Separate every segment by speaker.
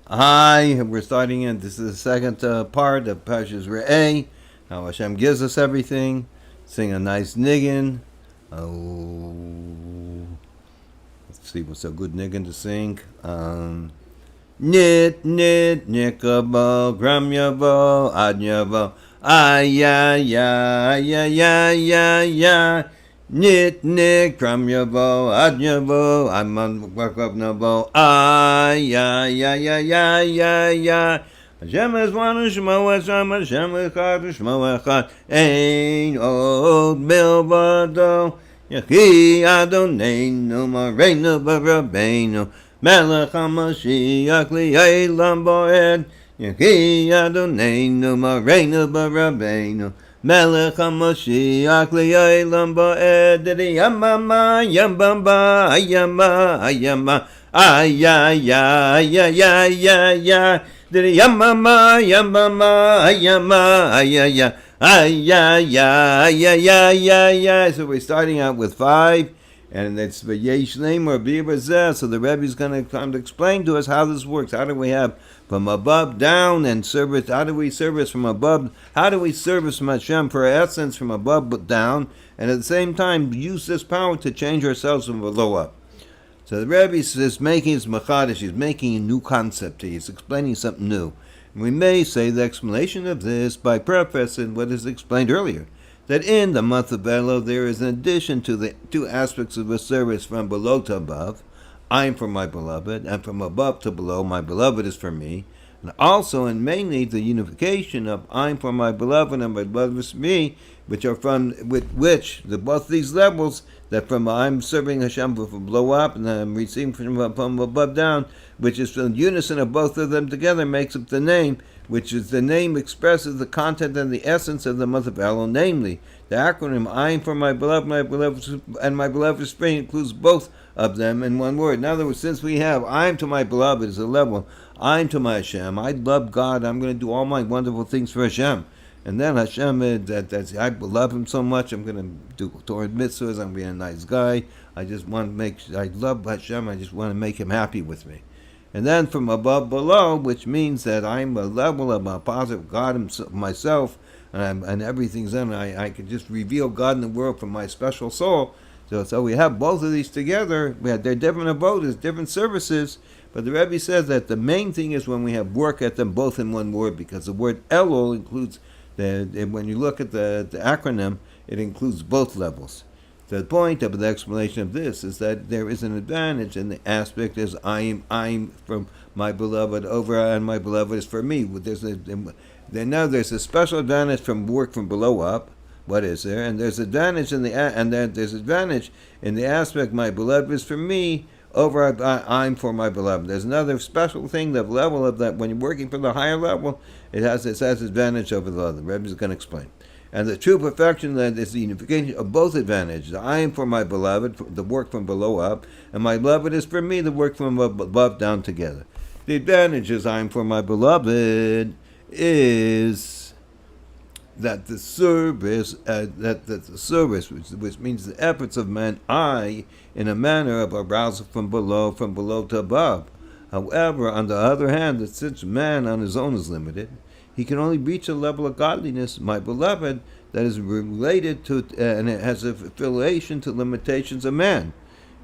Speaker 1: Hi, we're starting in. This is the second part of Parshas Re'ei. How Hashem gives us everything. Sing a nice niggin. Oh, let's see what's a good niggin to sing. Nit, nikabo, gram yavo, ad yavo, ay, ya, ya, ya, ya, ya, ya. Nit, kram yavo, ad yavo, I'm work up navo, ay, ya, ya, ya, ya, ya, ya. Hashem is one, Shmo Hashem echad, Shmo echad, ein od milvado, Yechi Adoneinu, Moreinu B'Rabbeinu, Melech HaMashiach Li'elam Bo'ed, Yechi Adoneinu, Moreinu B'Rabbeinu, Melech HaMashiach Li'elam Bo'ed, Didi Yamama, Yambamba, Ayama, Ayama, Ayaya, Ayaya, Ayaya, Didi Yamama, Yambamba, Ayama, Ayaya, ay. So we're starting out with 5, and it's V'yesh Leimer B'Yibazeh. So the Rebbe is going to come to explain to us how this works. How do we have from above down and service? How do we service from above? How do we service from Hashem for essence from above down, and at the same time use this power to change ourselves from below up? So the Rebbe is making his machadish. He's making a new concept. He's explaining something new. We may say the explanation of this by prefacing what is explained earlier, that in the month of Elul there is an addition to the two aspects of a service from below to above, I am for my beloved, and from above to below, my beloved is for me, and also and mainly the unification of I am for my beloved and my beloved is for me, which are both these levels, that from I'm serving Hashem from below up and I'm receiving from above down, which is the unison of both of them together makes up the name, which is the name expresses the content and the essence of the month of Elul, namely the acronym I am for my beloved, and my beloved is for me includes both of them in one word. In other words, since we have I am to my beloved is a level, I am to my Hashem, I love God, I'm going to do all my wonderful things for Hashem. And then Hashem, I love Him so much, I'm going to do Torah mitzvahs, I'm going to be a nice guy, I love Hashem, I just want to make Him happy with me. And then from above below, which means that I'm a level of a positive God myself, and everything's in, I can just reveal God in the world from my special soul. So we have both of these together. They're different abodes, different services, but the Rebbe says that the main thing is when we have work at them both in one word, because the word Elul includes, when you look at the acronym, it includes both levels. The point of the explanation of this is that there is an advantage in the aspect as I'm from my beloved over, and my beloved is for me. There's a special advantage from work from below up. What is there? And there's advantage there's advantage in the aspect my beloved is for me over I'm for my beloved. There's another special thing, the level of that when you're working for the higher level, it has advantage over the other. The Rebbe is going to explain. And the true perfection that is the unification of both advantages. I am for my beloved, the work from below up, and my beloved is for me, the work from above down together. The advantage is I am for my beloved is that the service, which means the efforts of man, in a manner of arousal from below to above. However, on the other hand, that since man on his own is limited, he can only reach a level of godliness, my beloved, that is related to and it has affiliation to limitations of man.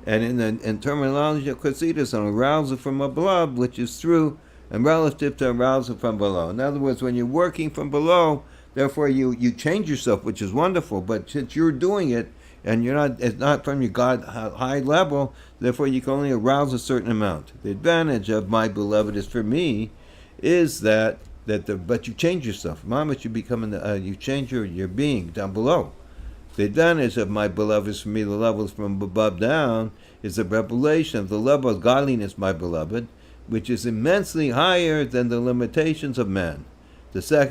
Speaker 1: And in terminology of Chassidic, an arousal from above, which is through and relative to arousal from below. In other words, when you're working from below, therefore you change yourself, which is wonderful. But since you're doing it, and it's not from your God high level, therefore you can only arouse a certain amount. The advantage of my beloved is for me, is but you change yourself. Mama, you become you change your being down below. The advantage of my beloved is for me, the levels from above down, is the revelation of the level of godliness, my beloved, which is immensely higher than the limitations of man. It's the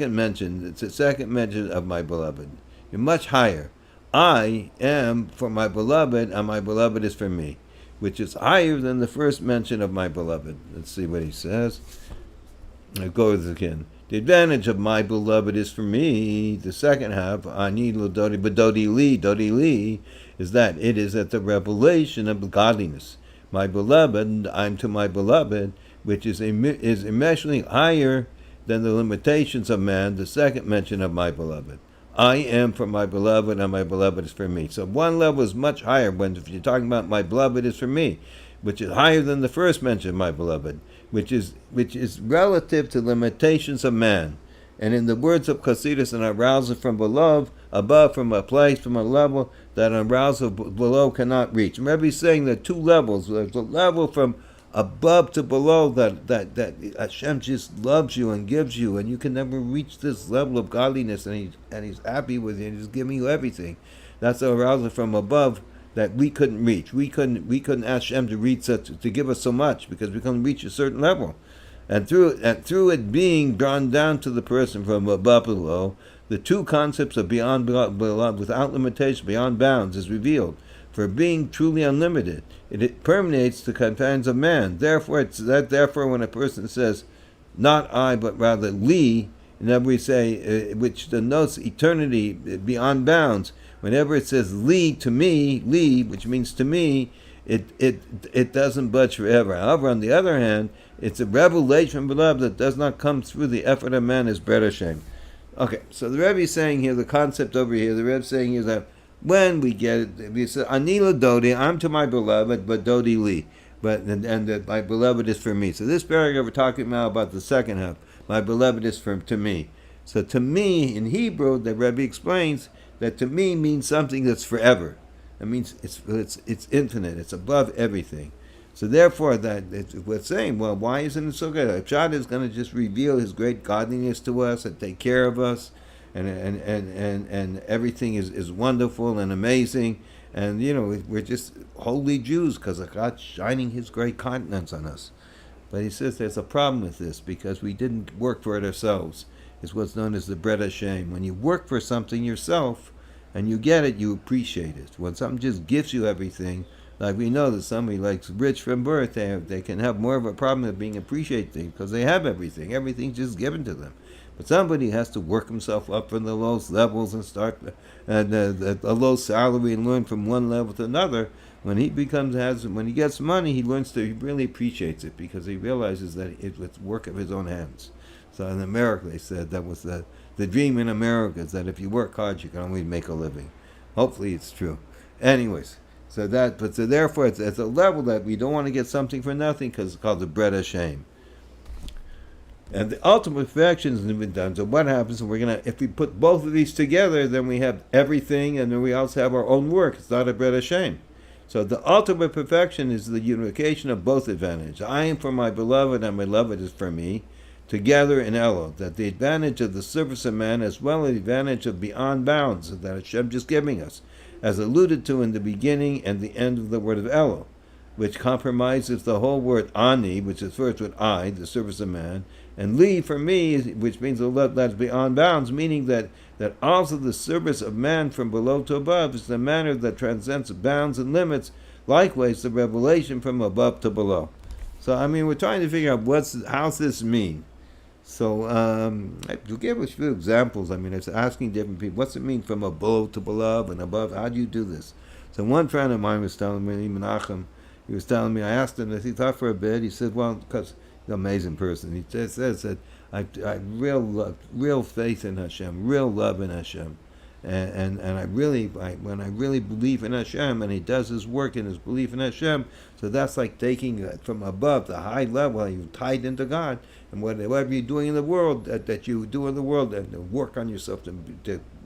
Speaker 1: second mention of my beloved. You're much higher. I am for my beloved, and my beloved is for me, which is higher than the first mention of my beloved. Let's see what he says. I'll go with it again. The advantage of my beloved is for me, the second half, ani l'dodi dodi li, is that it is at the revelation of godliness. My beloved, I'm to my beloved, which is immeasurably higher than the limitations of man, the second mention of my beloved. I am for my beloved, and my beloved is for me. So one level is much higher if you're talking about my beloved is for me, which is higher than the first mention of my beloved, which is relative to limitations of man. And in the words of Chassidus, an arousal from below, above, from a place, from a level that an arousal below cannot reach. And Rebbe is saying there are two levels. There's a level from above to below that Hashem just loves you and gives you, and you can never reach this level of godliness, and he's happy with you and he's giving you everything. That's the arousal from above that we couldn't reach. We couldn't ask Hashem to give us so much because we couldn't reach a certain level. And through it being drawn down to the person from above to below, the two concepts of beyond below, without limitation, beyond bounds, is revealed. For being truly unlimited, it permeates the confines of man. Therefore, when a person says, "Not I, but rather Li," whenever we say, which denotes eternity beyond bounds, whenever it says "Li" to me, Li, which means to me, it doesn't budge forever. However, on the other hand, it's a revelation from beloved that does not come through the effort of man, is Bred Hashem. Okay, so the Rebbe is saying here, the concept over here, the Rebbe is saying here that when we get it, we say, Anila Dodi, I'm to my beloved, but Dodi Li. And that my beloved is for me. So this paragraph we're talking now about the second half. My beloved is to me. So to me, in Hebrew, the Rebbe explains that to me means something that's forever. It means it's infinite. It's above everything. So therefore, we're saying, well, why isn't it so good? Pshat is going to just reveal His great godliness to us and take care of us, and everything is wonderful and amazing, and we're just holy Jews because of God shining His great countenance on us. But he says there's a problem with this because we didn't work for it ourselves. It's what's known as the Bred Hashem. When you work for something yourself and you get it, you appreciate it. When something just gives you everything, like we know that somebody like rich from birth, they can have more of a problem of being appreciated because they have everything. Everything's just given to them. But somebody has to work himself up from the lowest levels and start at a low salary and learn from one level to another. When he gets money, he really appreciates it because he realizes that it's work of his own hands. So in America, they said that was the dream in America is that if you work hard, you can always make a living. Hopefully, it's true. Anyways. So therefore, it's a level that we don't want to get something for nothing because it's called the Bred Hashem. And the ultimate perfection has been done. So what happens? If we put both of these together, then we have everything, and then we also have our own work. It's not a Bred Hashem. So the ultimate perfection is the unification of both advantages. I am for my beloved, and my beloved is for me, together in Elul. That the advantage of the service of man, as well as the advantage of beyond bounds that Hashem just giving us, as alluded to in the beginning and the end of the word of Elul, which compromises the whole word ani, which is first with I, the service of man, and li for me, which means the love that's beyond bounds, meaning that also the service of man from below to above is the manner that transcends bounds and limits, likewise the revelation from above to below. So we're trying to figure out how's this mean. So to give a few examples, it's asking different people, what's it mean from above to below and above? How do you do this? So one friend of mine was telling me, Menachem, he was telling me, I asked him if he thought for a bit. He said, well, because he's an amazing person. He just says that I real faith in Hashem, real love in Hashem. And when I really believe in Hashem, and he does his work in his belief in Hashem, so that's like taking from above, the high level, you're tied into God, and whatever you're doing in the world, that you do in the world, and work on yourself to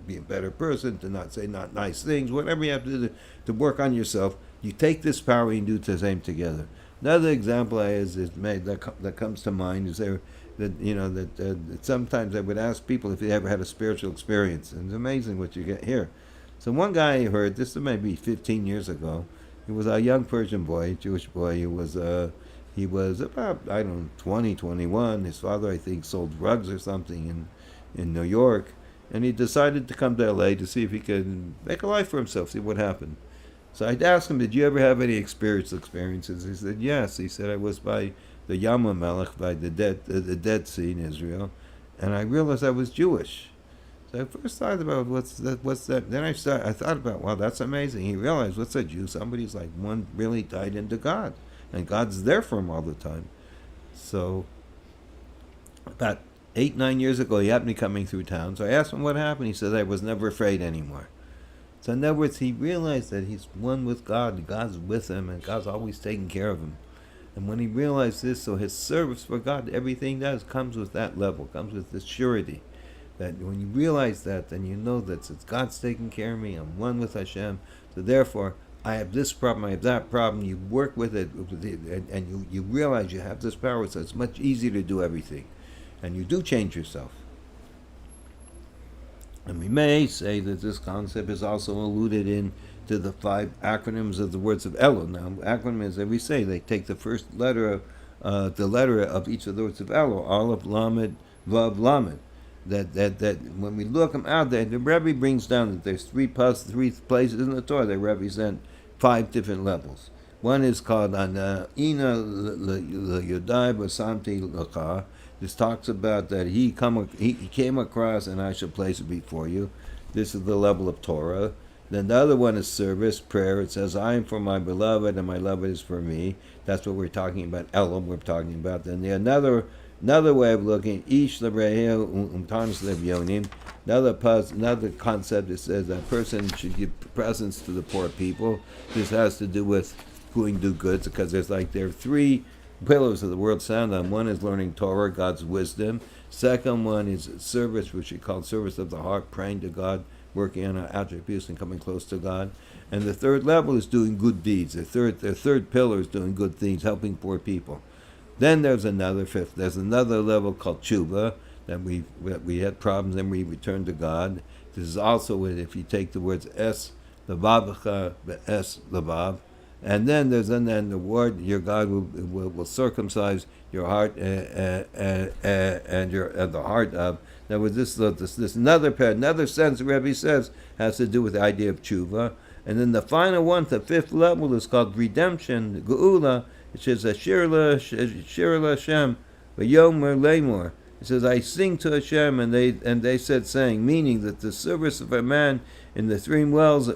Speaker 1: be a better person, to not say not nice things, whatever you have to do to work on yourself, you take this power and do the same together. Another example that comes to mind is that sometimes I would ask people if they ever had a spiritual experience, and it's amazing what you get here. So one guy I heard, this was maybe 15 years ago, he was a young Persian boy, Jewish boy. He was about 20, 21. His father, I think, sold drugs or something in New York, and he decided to come to LA to see if he could make a life for himself, see what happened. So I'd ask him, did you ever have any spiritual experiences? He said, yes. He said, I was by the Yam HaMelech, by the Dead Sea in Israel, and I realized I was Jewish. So I first thought about what's that. Then I thought about, wow, that's amazing. He realized, what's a Jew? Somebody's like one really tied into God, and God's there for him all the time. So about 8, 9 years ago, he happened to be coming through town. So I asked him what happened. He said, I was never afraid anymore. So in other words, he realized that he's one with God. God's with him, and God's always taking care of him. And when he realized this, so his service for God, everything does comes with that level, comes with this surety. That when you realize that, then you know that it's God's taking care of me. I'm one with Hashem. So therefore, I have this problem, I have that problem. You work with it, and you realize you have this power, so it's much easier to do everything. And you do change yourself. And we may say that this concept is also alluded in to the 5 acronyms of the words of Elul. Now, acronym is, as we say, they take the first letter of each of the words of Elul, Aleph, Lamed, Vav, Lamed. That when we look them out there, the Rebbe brings down that there's 3 places in the Torah that represent 5 different levels. One is called Ina Yodai Basamti Lacha. This talks about that he came across and I shall place it before you. This is the level of Torah. Then the other one is service, prayer. It says, I am for my beloved and my beloved is for me. That's what we're talking about. Elam, we're talking about. Then another way of looking, Ish Lebrehel Umtanis Levyonim. Another concept that says that a person should give presents to the poor people. This has to do with doing do goods, because there are 3 pillars of the world sound on. One is learning Torah, God's wisdom. Second one is service, which we call service of the heart, praying to God, working on our attributes and coming close to God. And the third level is doing good deeds. The third pillar is doing good things, helping poor people. Then there's another level called tshuva, that we had problems and we returned to God. This is also, if you take the words es levavecha es levav, and then the word, your God will circumcise your heart and the heart of. Now with this another sense the Rebbe says has to do with the idea of tshuva. And then the final one, the 5th level, is called redemption, geula. It says Shir Hashem v'yomer lemor. It says, I sing to Hashem, and they said, saying, meaning that the service of a man in the 3 realms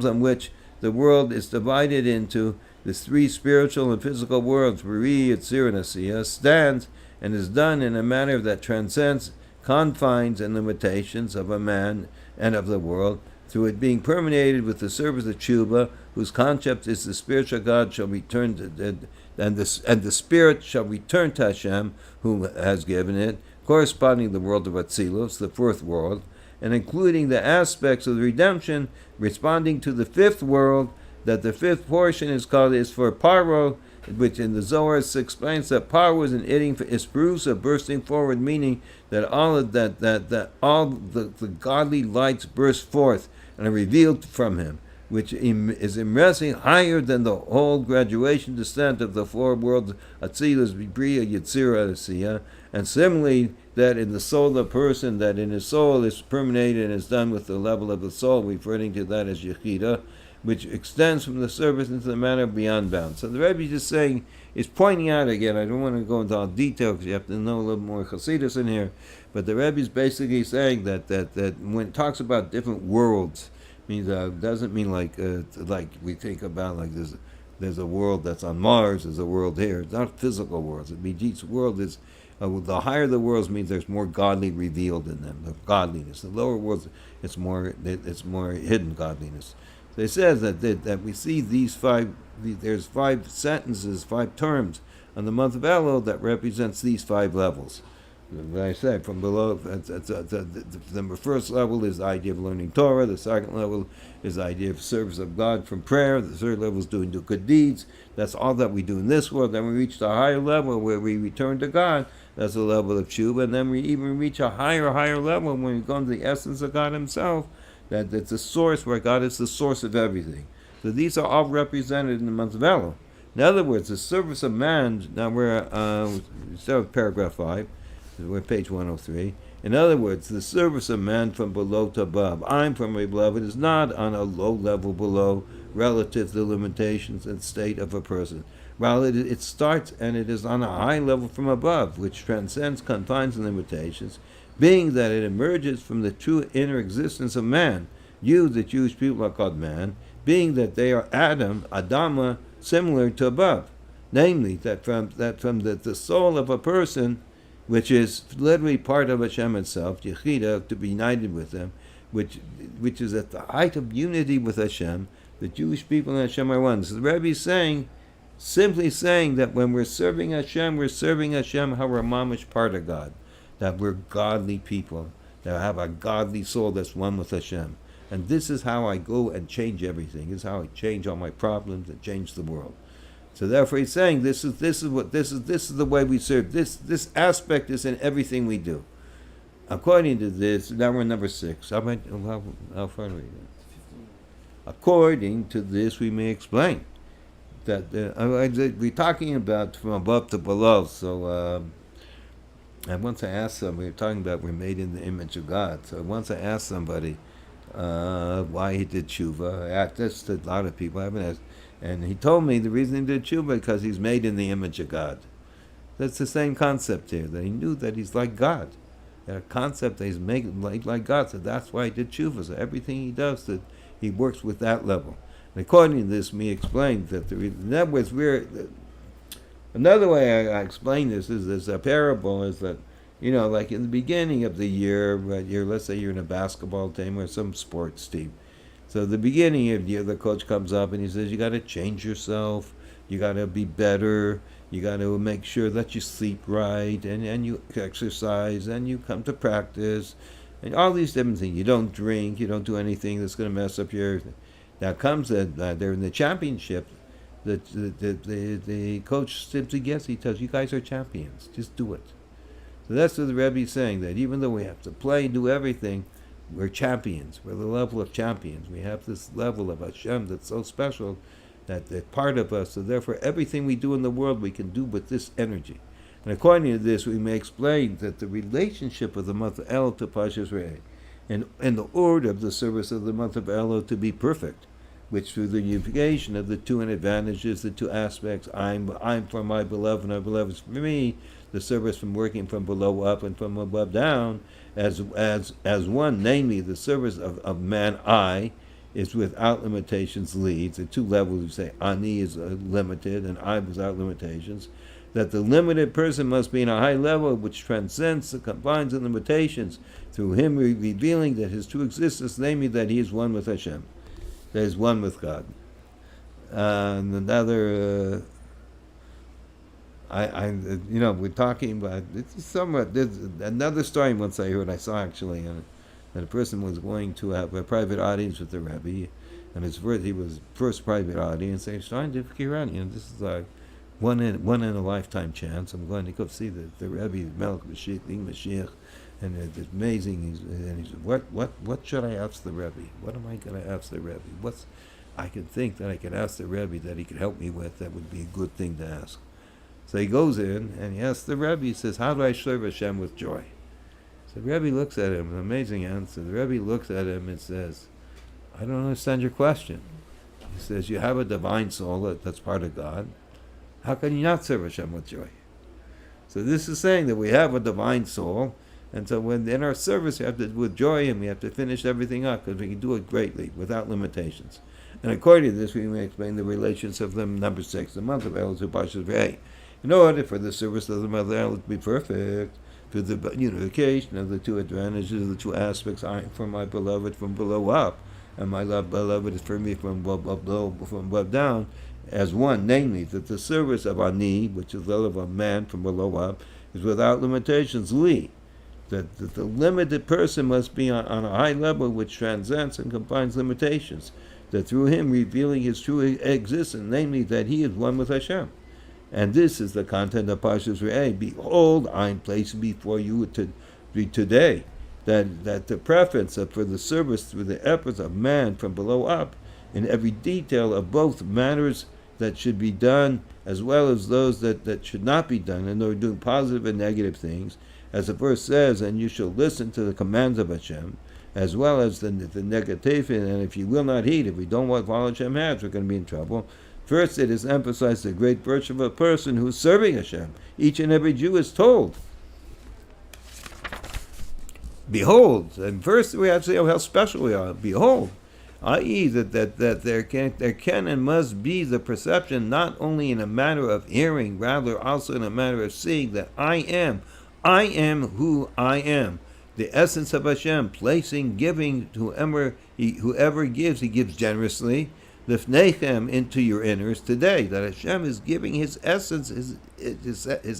Speaker 1: on which the world is divided into the 3 spiritual and physical worlds, Bari, Yitzir, and Asiyah, stands and is done in a manner that transcends confines and limitations of a man and of the world, through it being permeated with the service of tshuva, whose concept is the spiritual God shall return to, and the spirit shall return to Hashem, who has given it, corresponding to the world of Atzilus, the 4th world, and including the aspects of the redemption responding to the 5th world, that the 5th portion is for Paro, which in the Zohar explains that Paro is an eating for Isperusa, bursting forward, meaning that all the godly lights burst forth and are revealed from him, which is immeasurably higher than the whole graduation descent of the 4 worlds, Atzilus, Bria, Yitzira, Asiyah, and similarly that in the soul of the person, that in his soul is permeated and is done with the level of the soul, referring to that as Yechida, which extends from the service into the manner beyond bounds. So the Rebbe is just saying, is pointing out again, I don't want to go into all detail because you have to know a little more Chassidus in here, but the Rebbe is basically saying that when it talks about different worlds, means doesn't mean like we think about like there's a world that's on Mars, there's a world here. It's not physical worlds. It means each world is the higher the worlds means there's more godly revealed in them, the godliness. The lower worlds, it's more hidden godliness. So it says that we see there's 5 sentences, 5 terms on the month of Elul that represents these 5 levels. Like I said, from below, the first level is the idea of learning Torah. The second level is the idea of service of God from prayer. The third level is doing good deeds. That's all that we do in this world. Then we reach the higher level where we return to God. That's the level of tshuva. And then we even reach a higher level when we go into the essence of God Himself. That it's the source, where God is the source of everything. So these are all represented in the month of Elul. In other words, the service of man. Now we're start with paragraph 5. We're page 103. In other words, the service of man from below to above, I'm from my beloved, is not on a low level below relative to the limitations and state of a person. Rather, it starts and it is on a high level from above, which transcends confines and limitations, being that it emerges from the true inner existence of man. You, the Jewish people, are called man, being that they are Adam, Adama, similar to above. namely that from the soul of a person, which is literally part of Hashem itself, Yechida, to be united with Him, which is at the height of unity with Hashem. The Jewish people and Hashem are one. So the Rebbe is simply saying that when we're serving Hashem how we're mamish part of God, that we're godly people, that have a godly soul that's one with Hashem. And this is how I go and change everything. This is how I change all my problems and change the world. So therefore he's saying this is the way we serve. This aspect is in everything we do. According to this, now we're number 6. How far are we? According to this, we may explain that we're talking about from above to below. So once I asked somebody, we were talking about we're made in the image of God. So once I asked somebody why he did tshuva, I asked this to a lot of people. I haven't asked, and he told me the reason he did tshuva because he's made in the image of God. That's the same concept here, that he knew that he's like God. A concept that he's made like God, so that's why he did tshuva. So everything he does, that he works with that level. And according to this, me explained that another way I explain this is there's a parable is that, like in the beginning of the year, let's say you're in a basketball team or some sports team. So the beginning of the year, the coach comes up and he says, you got to change yourself, you got to be better, you got to make sure that you sleep right, and you exercise, and you come to practice, and all these different things. You don't drink, you don't do anything that's going to mess up your... Now comes that they're in the championship, the coach simply gets, he tells you guys are champions, just do it. So that's what the Rebbe is saying, that even though we have to play, do everything, we're champions. We're the level of champions. We have this level of Hashem that's so special that they're part of us. So therefore, everything we do in the world, we can do with this energy. And according to this, we may explain that the relationship of the month of Elul to Parshas Re'ei, and the order of the service of the month of Elul to be perfect, which through the unification of the two advantages, the two aspects, I'm for my beloved and my beloved is for me, the service from working from below up and from above down, as one, namely the service of man I, is without limitations leads. The two levels, you say, Ani is limited and I without limitations, that the limited person must be in a high level which transcends the confines and limitations, through him revealing that his true existence, namely that he is one with Hashem, that he is one with God. And another... we're talking about there's another story once I saw actually, that a person was going to have a private audience with the Rebbe, and he was first private audience, and he's trying to figure out, this is like one in a lifetime chance. I'm going to go see the Rebbe, Melech Mashiach, and it's amazing. He said, what should I ask the Rebbe? What am I going to ask the Rebbe? I can think that I could ask the Rebbe that he could help me with. That would be a good thing to ask. So he goes in and he asks the Rebbe, he says, how do I serve Hashem with joy? So the Rebbe looks at him, an amazing answer. The Rebbe looks at him and says, I don't understand your question. He says, you have a divine soul that's part of God. How can you not serve Hashem with joy? So this is saying that we have a divine soul, and so when in our service we have to do with joy, and we have to finish everything up because we can do it greatly without limitations. And according to this, we may explain the relations of them. Number 6, the month of Elul to Parshas Re'ei. In order for the service of the month of Elul to be perfect, through the unification of the two advantages, the two aspects, I am for my beloved from below up, and my beloved is for me from above down, as one, namely, that the service of Ani, which is the level of man from below up, is without limitations, Li. That the limited person must be on a high level which transcends and combines limitations, that through him revealing his true existence, namely that he is one with Hashem. And this is the content of Parshas Re'ei. Behold, I am placing before you today that the preference for the service through the efforts of man from below up, in every detail of both matters that should be done as well as those that should not be done, and they're doing positive and negative things, as the verse says, and you shall listen to the commands of Hashem, as well as the negative, and if you will not heed, if we don't want follow Hashem has, we're going to be in trouble. First, it is emphasized the great virtue of a person who is serving Hashem. Each and every Jew is told, behold, and first we have to say how special we are. Behold, i.e., that there can and must be the perception not only in a matter of hearing, rather also in a matter of seeing that I am who I am, the essence of Hashem, placing, giving to whoever gives, he gives generously, lifnechem, into your inners today, that Hashem is giving his essence, his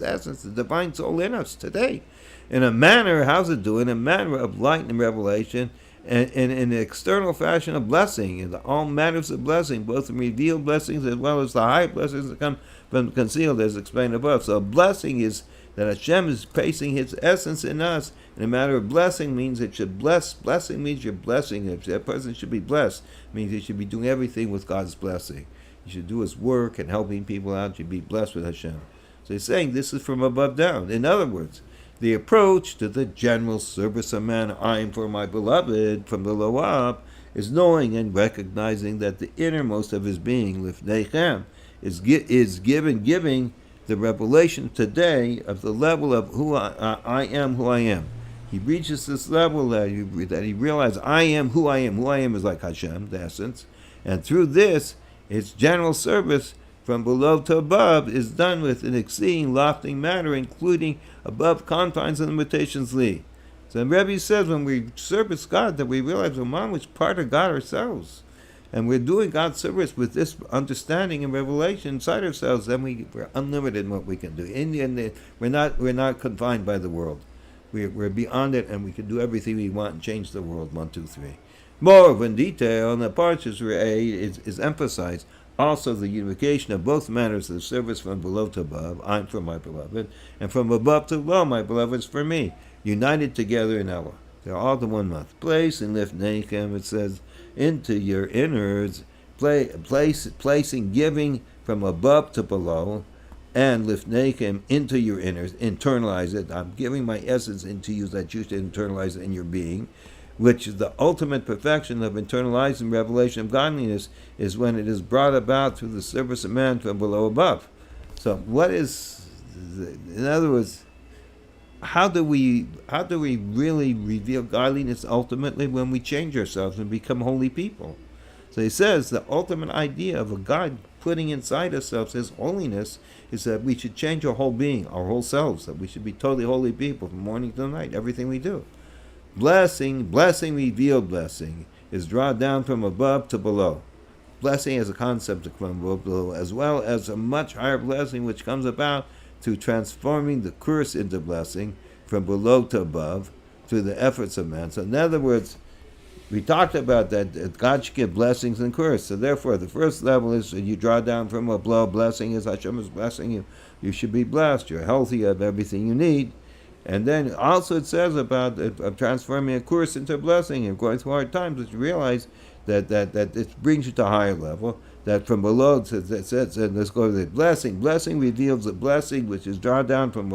Speaker 1: essence, the divine soul in us today, in a manner, how's it doing? In a manner of light and revelation, and in an external fashion of blessing, in all matters of blessing, both in revealed blessings as well as the high blessings that come from concealed, as explained above. So a blessing is that Hashem is placing his essence in us. In a matter of blessing means it should bless. Blessing means you're blessing. If that person should be blessed, it means he should be doing everything with God's blessing. He should do his work and helping people out. He should be blessed with Hashem. So he's saying this is from above down. In other words, the approach to the general service of man, I am for my beloved, from the low up, is knowing and recognizing that the innermost of his being, lifnechem, is giving the revelation today of the level of who I am, who I am. He reaches this level that he realizes I am who I am. Who I am is like Hashem, the essence. And through this, its general service from below to above is done with an exceeding lofty manner, including above confines and limitations lee. So the Rebbe says when we service God, that we realize we're much part of God ourselves. And we're doing God's service with this understanding and revelation inside ourselves, then we're unlimited in what we can do. We're not confined by the world. We're beyond it, and we can do everything we want and change the world. 1, 2, 3. Moreover, in detail, in the Parshas Re'ei is emphasized also the unification of both matters of service from below to above, I'm for my beloved, and from above to below, my beloved is for me, united together in Ella. They're all the one month. Place and lifnechem, it says, into your innards, placing, giving from above to below, and lifnechem, into your innards, internalize it. I'm giving my essence into you that you should internalize it in your being, which is the ultimate perfection of internalizing revelation of godliness, is when it is brought about through the service of man from below above. So in other words, how do we really reveal godliness ultimately? When we change ourselves and become holy people. So he says the ultimate idea of a God putting inside ourselves his holiness is that we should change our whole being, our whole selves, that we should be totally holy people from morning till night, everything we do. Blessing, revealed blessing, is drawn down from above to below. Blessing as a concept from above to below, as well as a much higher blessing which comes about through transforming the curse into blessing from below to above through the efforts of man. So in other words, we talked about that God should give blessings and curse. So therefore, the first level is you draw down from above. Blessing is Hashem is blessing you. You should be blessed. You're healthy. You have everything you need. And then also it says about transforming a curse into a blessing and going through hard times, which you realize that it brings you to a higher level. That from below, it says, and let's go to the blessing. Blessing reveals the blessing which is drawn down from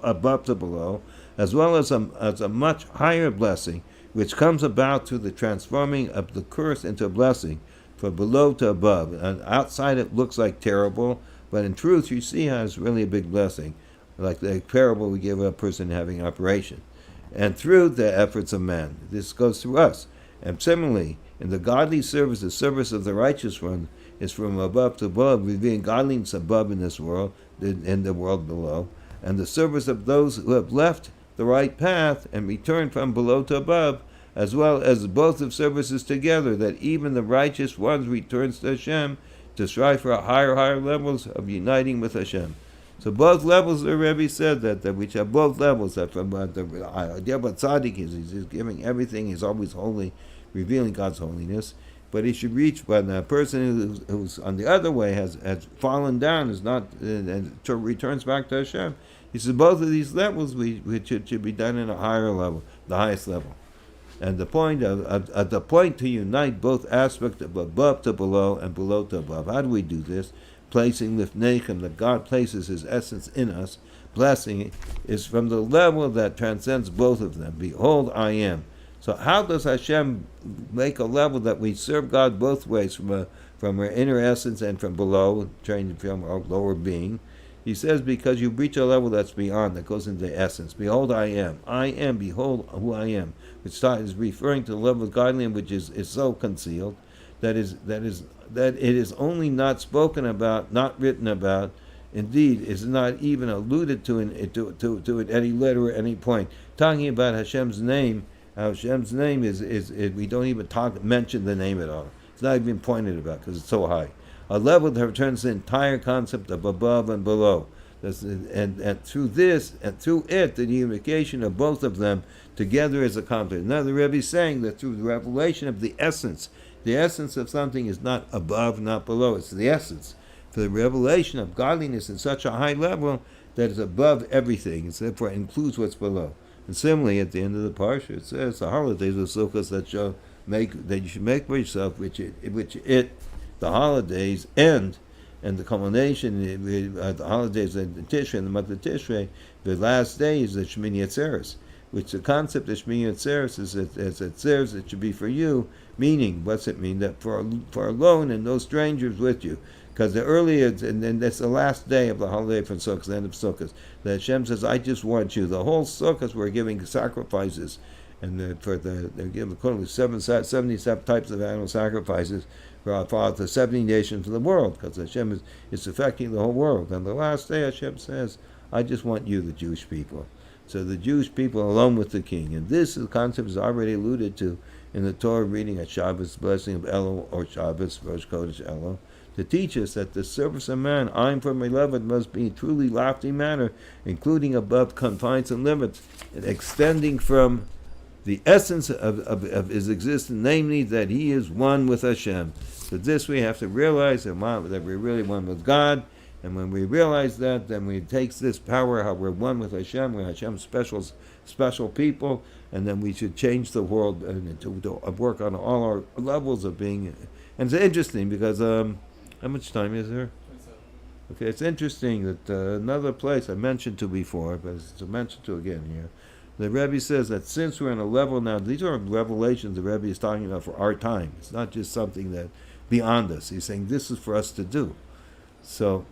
Speaker 1: above to below, as well as a much higher blessing, which comes about through the transforming of the curse into a blessing, from below to above. And outside it looks like terrible, but in truth you see how it's really a big blessing. Like the parable we give a person having an operation. And through the efforts of man. This goes through us. And similarly, in the godly service, the service of the righteous one is from above to below, revealing godliness above in this world, in the world below. And the service of those who have left the right path and returned from below to above, as well as both of services together, that even the righteous ones returns to Hashem to strive for higher levels of uniting with Hashem. So both levels, the Rebbe said that we should have both levels. That from the idea about tzaddik is he's giving everything, he's always holy, revealing God's holiness. But he should reach when a person who's on the other way has fallen down, is not and returns back to Hashem. He says both of these levels we should be done in a higher level, the highest level. And the point the point to unite both aspects of above to below and below to above. How do we do this? Placing lifnechem, that God places his essence in us, blessing is from the level that transcends both of them. Behold, I am. So how does Hashem make a level that we serve God both ways, from our inner essence and from below, trained from our lower being? He says, because you reach a level that's beyond, that goes into essence. Behold, I am, behold who I am. Which is referring to the level of godliness which is so concealed that it is only not spoken about, not written about, indeed is not even alluded to in any letter or any point. Talking about Hashem's name is we don't even mention the name at all. It's not even pointed about because it's so high. A level that returns the entire concept of above and below. And through this, and through it, the unification of both of them together is accomplished. Now the Rebbe is saying that through the revelation of the essence of something is not above, not below, it's the essence. For the revelation of godliness in such a high level that is above everything, and therefore includes what's below. And similarly, at the end of the parsha, it says the holidays of Sukkot that you should make for yourself, the holidays end, and the culmination, the holidays of Tishrei, in the month of Tishrei, the last day is the Shemini Atzeres, which the concept of Shemini Atzeres is as Atzeres, it should be for you, meaning, what's it mean? That for alone and no strangers with you. Because the earliest, and then that's the last day of the holiday from Sukkot, the end of Sukkot, that Hashem says, I just want you. The whole Sukkot we're giving sacrifices, and they're giving according to 77 types of animal sacrifices for the 70 nations of the world, because Hashem is affecting the whole world. And the last day Hashem says, I just want you, the Jewish people. So the Jewish people alone with the king. And this concept is already alluded to in the Torah reading at Shabbos, blessing of Elul, or Shabbos, Rosh Chodesh Elul, to teach us that the service of man, I'm from beloved, must be in truly lofty manner, including above confines and limits, and extending from the essence of his existence, namely that he is one with Hashem. So this we have to realize that we're really one with God, and when we realize that, then we take this power, how we're one with Hashem, we're Hashem's special people, and then we should change the world and to work on all our levels of being. And it's interesting because how much time is there? Okay, it's interesting that another place I mentioned to before, but it's mentioned to again here. The Rebbe says that since we're on a level now, these are revelations the Rebbe is talking about for our time. It's not just something that beyond us. He's saying this is for us to do. So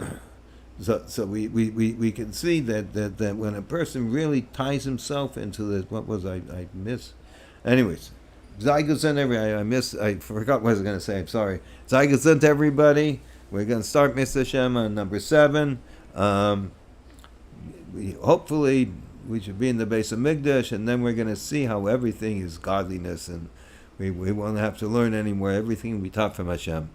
Speaker 1: we can see that when a person really ties himself into this, what was I miss? Anyways, Zaygus I forgot what I was going to say. I'm sorry. Zaygus to everybody. We're going to start Mr. Hashem on number 7. Hopefully we should be in the base of Migdash, and then we're going to see how everything is godliness, and we won't have to learn anymore. Everything we taught from Hashem.